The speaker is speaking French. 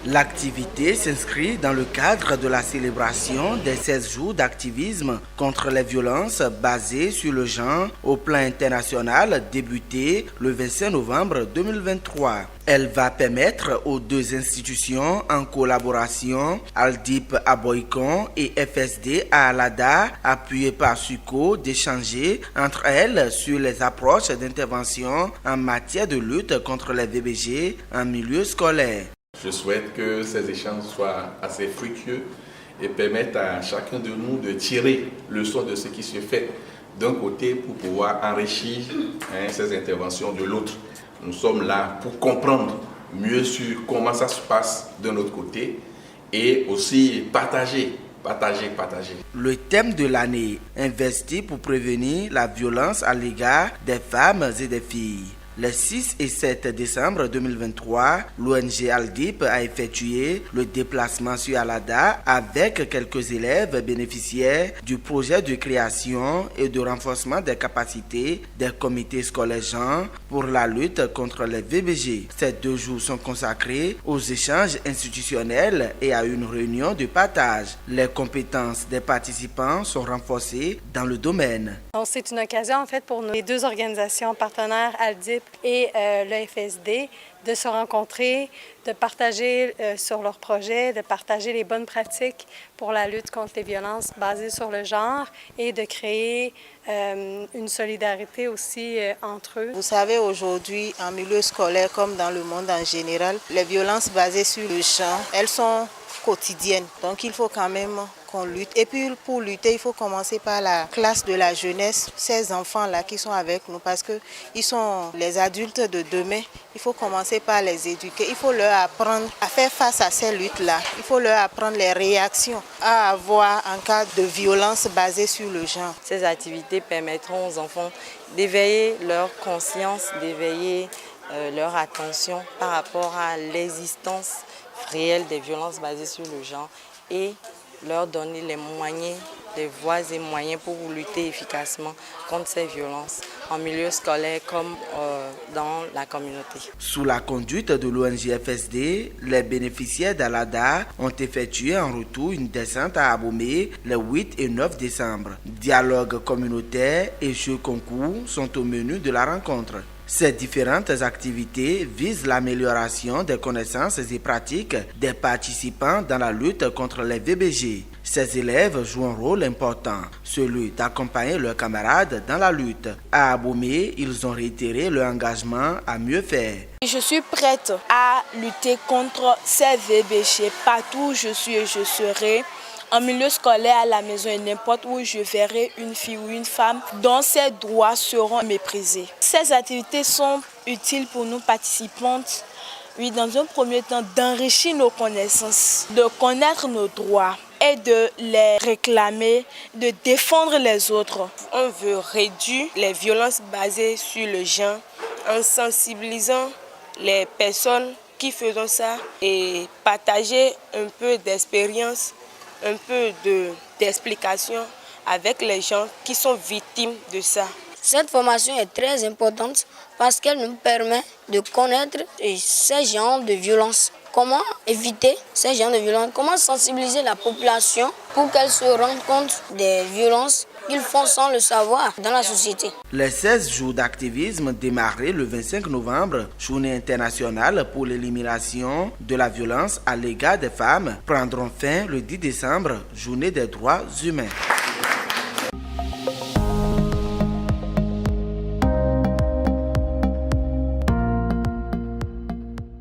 L'activité s'inscrit dans le cadre de la célébration des 16 jours d'activisme contre les violences basées sur le genre au plan international débuté le 25 novembre 2023. Elle va permettre aux deux institutions en collaboration, Aldip à Boycon et FSD à Alada, appuyées par SUCO, d'échanger entre elles sur les approches d'intervention en matière de lutte contre les VBG en milieu scolaire. Je souhaite que ces échanges soient assez fructueux et permettent à chacun de nous de tirer le leçon de ce qui se fait d'un côté pour pouvoir enrichir ces interventions de l'autre. Nous sommes là pour comprendre mieux sur comment ça se passe de notre côté et aussi partager. Le thème de l'année, investi pour prévenir la violence à l'égard des femmes et des filles. Les 6 et 7 décembre 2023, l'ONG Aldip a effectué le déplacement sur Alada avec quelques élèves bénéficiaires du projet de création et de renforcement des capacités des comités scolaires genre pour la lutte contre les VBG. Ces 2 jours sont consacrés aux échanges institutionnels et à une réunion de partage. Les compétences des participants sont renforcées dans le domaine. C'est une occasion en fait pour les 2 organisations partenaires Aldip et le FSD de se rencontrer, de partager sur leurs projets, de partager les bonnes pratiques pour la lutte contre les violences basées sur le genre et de créer une solidarité aussi entre eux. Vous savez, aujourd'hui, en milieu scolaire comme dans le monde en général, les violences basées sur le genre, elles sont quotidiennes. Donc il faut quand même qu'on lutte. Et puis pour lutter, il faut commencer par la classe de la jeunesse, ces enfants-là qui sont avec nous parce qu'ils sont les adultes de demain. Il faut commencer par les éduquer. Il faut leur apprendre à faire face à ces luttes-là. Il faut leur apprendre les réactions à avoir en cas de violence basée sur le genre. Ces activités permettront aux enfants d'éveiller leur conscience, d'éveiller leur attention par rapport à l'existence réelle des violences basées sur le genre et leur donner les moyens, les voies et moyens pour lutter efficacement contre ces violences en milieu scolaire comme dans la communauté. Sous la conduite de l'ONG FSD, les bénéficiaires d'Alada ont effectué en retour une descente à Abomey les 8 et 9 décembre. Dialogue communautaire et jeux concours sont au menu de la rencontre. Ces différentes activités visent l'amélioration des connaissances et pratiques des participants dans la lutte contre les VBG. Ces élèves jouent un rôle important, celui d'accompagner leurs camarades dans la lutte. À Abomey, ils ont réitéré leur engagement à mieux faire. Je suis prête à lutter contre ces VBG partout où je suis et je serai. En milieu scolaire, à la maison et n'importe où je verrai une fille ou une femme dont ses droits seront méprisés. Ces activités sont utiles pour nous participantes, oui, dans un premier temps, d'enrichir nos connaissances, de connaître nos droits et de les réclamer, de défendre les autres. On veut réduire les violences basées sur le genre en sensibilisant les personnes qui font ça et partager un peu d'expérience, un peu d'explication avec les gens qui sont victimes de ça. Cette formation est très importante parce qu'elle nous permet de connaître ces genres de violences. Comment éviter ces genres de violences? Comment sensibiliser la population pour qu'elle se rende compte des violences qu'ils font sans le savoir dans la société. Les 16 jours d'activisme démarrés le 25 novembre, journée internationale pour l'élimination de la violence à l'égard des femmes, prendront fin le 10 décembre, journée des droits humains.